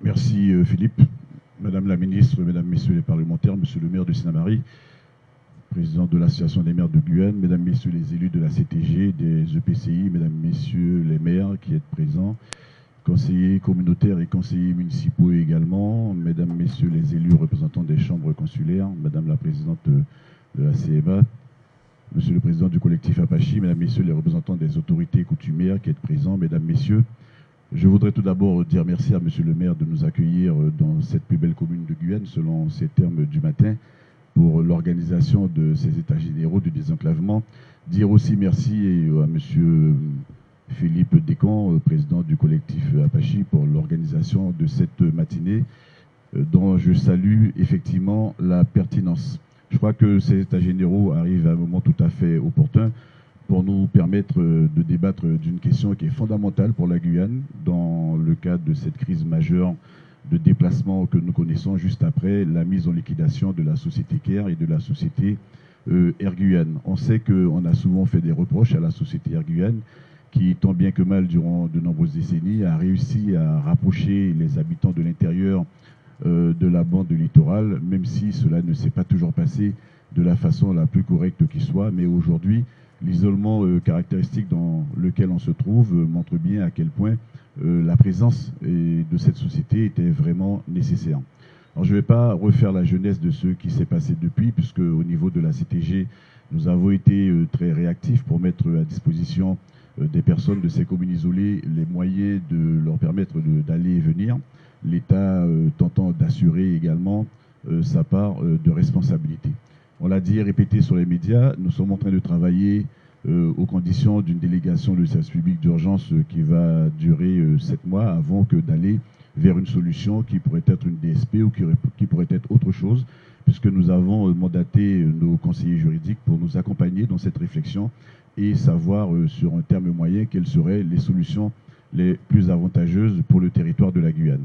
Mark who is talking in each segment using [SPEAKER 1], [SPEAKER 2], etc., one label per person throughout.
[SPEAKER 1] Merci Philippe. Madame la ministre, mesdames, messieurs les parlementaires, monsieur le maire de Sinnamary, président de l'association des maires de Guyane, mesdames, messieurs les élus de la CTG, des EPCI, mesdames, messieurs les maires qui êtes présents, conseillers communautaires et conseillers municipaux également, mesdames, messieurs les élus représentants des chambres consulaires, madame la présidente de la CMA, monsieur le président du collectif Apache, mesdames, messieurs les représentants des autorités coutumières qui êtes présents, mesdames, messieurs, je voudrais tout d'abord dire merci à monsieur le maire de nous accueillir dans cette plus belle commune de Guyane, selon ces termes du matin, pour l'organisation de ces états généraux du désenclavement. Dire aussi merci à monsieur Philippe Descamps, président du collectif Apache, pour l'organisation de cette matinée, dont je salue effectivement la pertinence. Je crois que ces états généraux arrivent à un moment tout à fait opportun pour nous permettre de débattre d'une question qui est fondamentale pour la Guyane dans le cadre de cette crise majeure de déplacement que nous connaissons juste après la mise en liquidation de la société CARE et de la société Air Guyane. On sait qu'on a souvent fait des reproches à la société Air Guyane qui, tant bien que mal, durant de nombreuses décennies, a réussi à rapprocher les habitants de l'intérieur de la bande littorale, même si cela ne s'est pas toujours passé de la façon la plus correcte qui soit. Mais aujourd'hui, l'isolement caractéristique dans lequel on se trouve montre bien à quel point la présence de cette société était vraiment nécessaire. Alors je ne vais pas refaire la jeunesse de ce qui s'est passé depuis, puisque au niveau de la CTG, nous avons été très réactifs pour mettre à disposition des personnes de ces communes isolées les moyens de leur permettre d'aller et venir, l'État tentant d'assurer également sa part de responsabilité. On l'a dit et répété sur les médias, nous sommes en train de travailler aux conditions d'une délégation de service public d'urgence qui va durer 7 mois avant que d'aller vers une solution qui pourrait être une DSP ou qui pourrait être autre chose, puisque nous avons mandaté nos conseillers juridiques pour nous accompagner dans cette réflexion et savoir sur un terme moyen quelles seraient les solutions les plus avantageuses pour le territoire de la Guyane.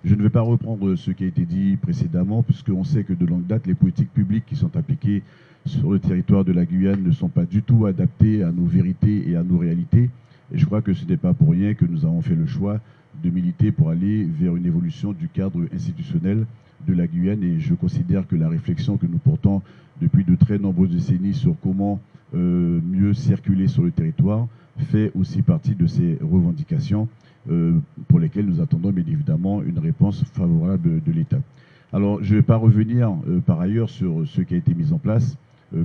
[SPEAKER 1] Je ne vais pas reprendre ce qui a été dit précédemment, puisqu'on sait que de longue date, les politiques publiques qui sont appliquées sur le territoire de la Guyane ne sont pas du tout adaptées à nos vérités et à nos réalités. Et je crois que ce n'est pas pour rien que nous avons fait le choix de militer pour aller vers une évolution du cadre institutionnel de la Guyane. Et je considère que la réflexion que nous portons depuis de très nombreuses décennies sur comment mieux circuler sur le territoire fait aussi partie de ces revendications pour lesquelles nous attendons bien évidemment une réponse favorable de l'État. Alors, je ne vais pas revenir par ailleurs sur ce qui a été mis en place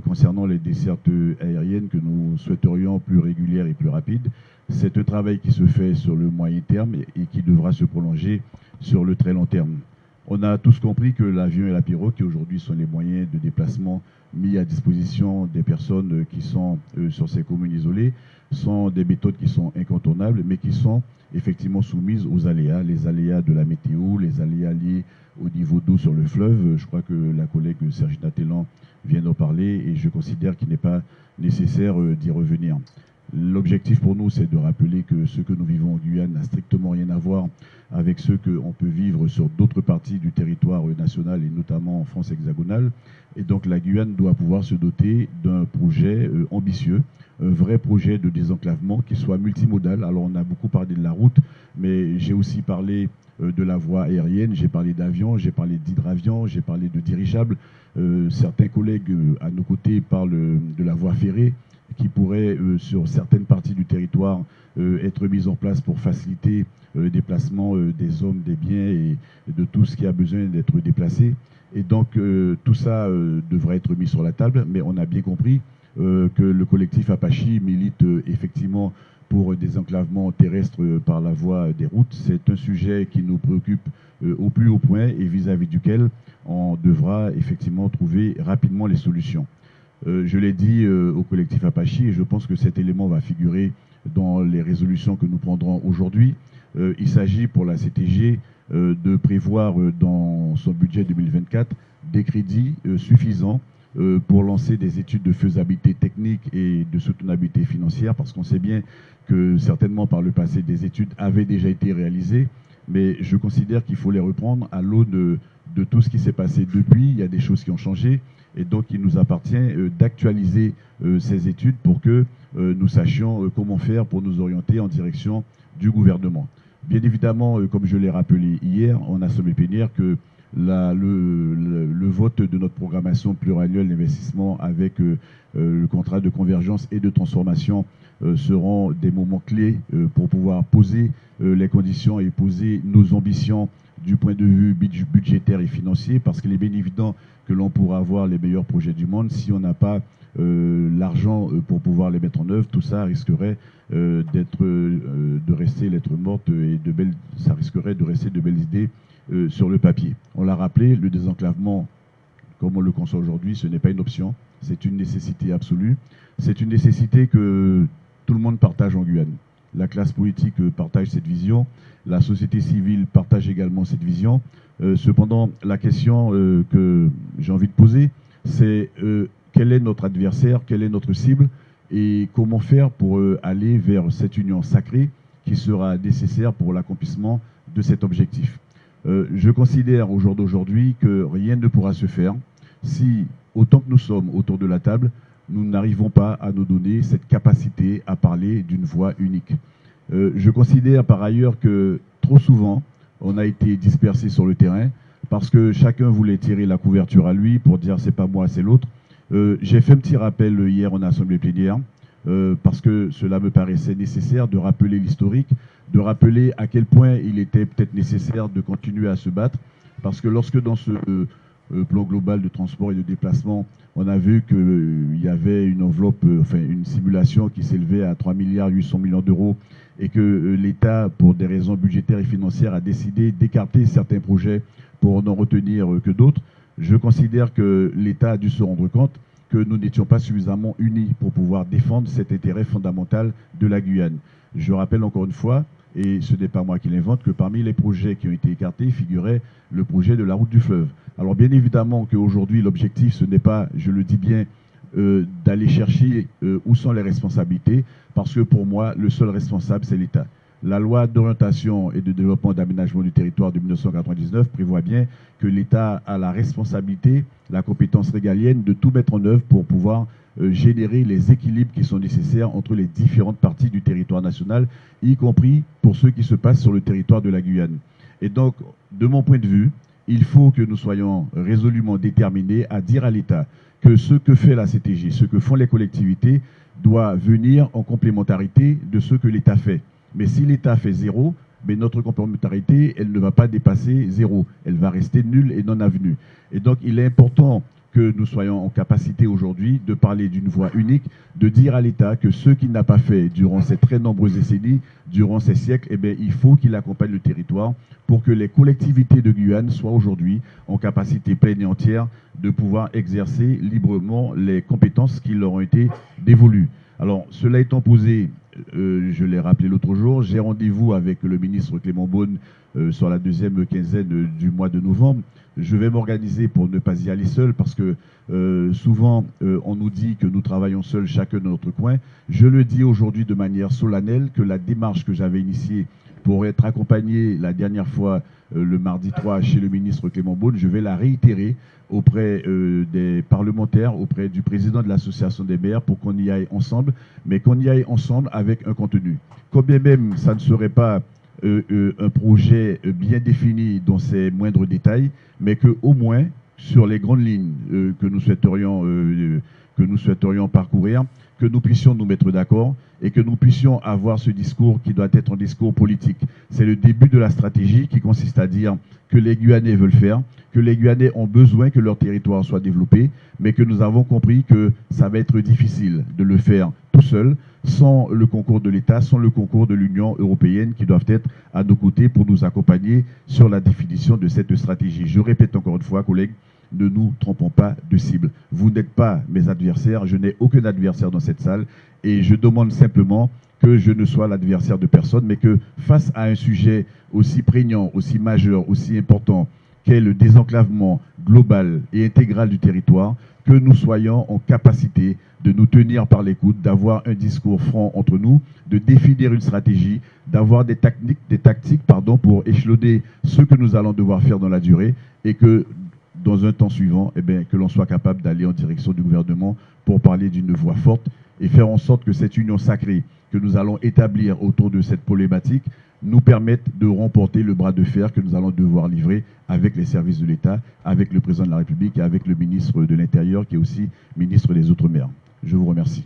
[SPEAKER 1] concernant les dessertes aériennes que nous souhaiterions plus régulières et plus rapides. C'est un travail qui se fait sur le moyen terme et qui devra se prolonger sur le très long terme. On a tous compris que l'avion et la pirogue, qui aujourd'hui sont les moyens de déplacement mis à disposition des personnes qui sont sur ces communes isolées, sont des méthodes qui sont incontournables, mais qui sont effectivement soumises aux aléas, les aléas de la météo, les aléas liés au niveau d'eau sur le fleuve. Je crois que la collègue Sergina Tellan vient d'en parler et je considère qu'il n'est pas nécessaire d'y revenir. L'objectif pour nous, c'est de rappeler que ce que nous vivons en Guyane n'a strictement rien à voir avec ce qu'on peut vivre sur d'autres parties du territoire national et notamment en France hexagonale. Et donc la Guyane doit pouvoir se doter d'un projet ambitieux, un vrai projet de désenclavement qui soit multimodal. Alors on a beaucoup parlé de la route, mais j'ai aussi parlé de la voie aérienne, j'ai parlé d'avions, j'ai parlé d'hydravions, j'ai parlé de dirigeables. Certains collègues à nos côtés parlent de la voie ferrée, qui pourrait, sur certaines parties du territoire, être mise en place pour faciliter le déplacement des hommes, des biens et de tout ce qui a besoin d'être déplacé. Et donc, tout ça devrait être mis sur la table, mais on a bien compris que le collectif Apache milite effectivement pour des enclavements terrestres par la voie des routes. C'est un sujet qui nous préoccupe au plus haut point et vis-à-vis duquel on devra effectivement trouver rapidement les solutions. Je l'ai dit au collectif Apache et je pense que cet élément va figurer dans les résolutions que nous prendrons aujourd'hui. Il s'agit pour la CTG de prévoir dans son budget 2024 des crédits suffisants pour lancer des études de faisabilité technique et de soutenabilité financière, parce qu'on sait bien que certainement par le passé des études avaient déjà été réalisées, mais je considère qu'il faut les reprendre à l'aune de tout ce qui s'est passé depuis. Il y a des choses qui ont changé. Et donc, il nous appartient d'actualiser ces études pour que nous sachions comment faire pour nous orienter en direction du gouvernement. Bien évidemment, comme je l'ai rappelé hier en assemblée plénière, que le vote de notre programmation pluriannuelle d'investissement avec le contrat de convergence et de transformation seront des moments clés pour pouvoir poser les conditions et poser nos ambitions du point de vue budgétaire et financier, parce qu'il est bien évident que l'on pourra avoir les meilleurs projets du monde si on n'a pas l'argent pour pouvoir les mettre en œuvre. Tout ça risquerait de rester lettre morte et ça risquerait de rester de belles idées sur le papier. On l'a rappelé, le désenclavement, comme on le conçoit aujourd'hui, ce n'est pas une option, c'est une nécessité absolue. C'est une nécessité que tout le monde partage en Guyane. La classe politique partage cette vision, la société civile partage également cette vision. Cependant, la question que j'ai envie de poser, c'est quel est notre adversaire, quelle est notre cible et comment faire pour aller vers cette union sacrée qui sera nécessaire pour l'accomplissement de cet objectif. Je considère au jour d'aujourd'hui que rien ne pourra se faire si, autant que nous sommes autour de la table, nous n'arrivons pas à nous donner cette capacité à parler d'une voix unique. Je considère par ailleurs que trop souvent, on a été dispersé sur le terrain parce que chacun voulait tirer la couverture à lui pour dire c'est pas moi, c'est l'autre. J'ai fait un petit rappel hier en assemblée plénière parce que cela me paraissait nécessaire de rappeler l'historique, de rappeler à quel point il était peut-être nécessaire de continuer à se battre parce que lorsque dans ce plan global de transport et de déplacement, on a vu qu'il y avait une enveloppe, une simulation qui s'élevait à 3,8 milliards d'euros et que l'État, pour des raisons budgétaires et financières, a décidé d'écarter certains projets pour n'en retenir que d'autres. Je considère que l'État a dû se rendre compte que nous n'étions pas suffisamment unis pour pouvoir défendre cet intérêt fondamental de la Guyane. Je rappelle encore une fois, et ce n'est pas moi qui l'invente, que parmi les projets qui ont été écartés figurait le projet de la route du fleuve. Alors bien évidemment qu'aujourd'hui l'objectif ce n'est pas, je le dis bien, d'aller chercher où sont les responsabilités, parce que pour moi le seul responsable c'est l'État. La loi d'orientation et de développement d'aménagement du territoire de 1999 prévoit bien que l'État a la responsabilité, la compétence régalienne de tout mettre en œuvre pour pouvoir générer les équilibres qui sont nécessaires entre les différentes parties du territoire national, y compris pour ce qui se passe sur le territoire de la Guyane. Et donc, de mon point de vue, il faut que nous soyons résolument déterminés à dire à l'État que ce que fait la CTG, ce que font les collectivités, doit venir en complémentarité de ce que l'État fait. Mais si l'État fait zéro, mais notre complémentarité, elle ne va pas dépasser zéro. Elle va rester nulle et non avenue. Et donc, il est important que nous soyons en capacité aujourd'hui de parler d'une voix unique, de dire à l'État que ce qu'il n'a pas fait durant ces très nombreuses décennies, durant ces siècles, eh bien, il faut qu'il accompagne le territoire pour que les collectivités de Guyane soient aujourd'hui en capacité pleine et entière de pouvoir exercer librement les compétences qui leur ont été dévolues. Alors, cela étant posé, je l'ai rappelé l'autre jour, j'ai rendez-vous avec le ministre Clément Beaune sur la deuxième quinzaine du mois de novembre. Je vais m'organiser pour ne pas y aller seul parce que souvent on nous dit que nous travaillons seuls chacun dans notre coin. Je le dis aujourd'hui de manière solennelle que la démarche que j'avais initiée pour être accompagné la dernière fois le mardi 3 chez le ministre Clément Beaune, je vais la réitérer auprès des parlementaires, auprès du président de l'association des maires pour qu'on y aille ensemble, mais qu'on y aille ensemble avec un contenu. Quand bien même ça ne serait pas un projet bien défini dans ses moindres détails, mais qu'au moins, sur les grandes lignes que nous souhaiterions parcourir, que nous puissions nous mettre d'accord et que nous puissions avoir ce discours qui doit être un discours politique. C'est le début de la stratégie qui consiste à dire que les Guyanais veulent faire, que les Guyanais ont besoin que leur territoire soit développé, mais que nous avons compris que ça va être difficile de le faire tout seul, sans le concours de l'État, sans le concours de l'Union européenne qui doivent être à nos côtés pour nous accompagner sur la définition de cette stratégie. Je répète encore une fois, collègues, ne nous trompons pas de cible. Vous n'êtes pas mes adversaires, je n'ai aucun adversaire dans cette salle et je demande simplement que je ne sois l'adversaire de personne, mais que face à un sujet aussi prégnant, aussi majeur, aussi important qu'est le désenclavement global et intégral du territoire, que nous soyons en capacité de nous tenir par les coudes, d'avoir un discours franc entre nous, de définir une stratégie, d'avoir des tactiques pour échelonner ce que nous allons devoir faire dans la durée et que dans un temps suivant, eh bien, que l'on soit capable d'aller en direction du gouvernement pour parler d'une voix forte et faire en sorte que cette union sacrée que nous allons établir autour de cette problématique nous permettent de remporter le bras de fer que nous allons devoir livrer avec les services de l'État, avec le président de la République et avec le ministre de l'Intérieur qui est aussi ministre des Outre-mer. Je vous remercie.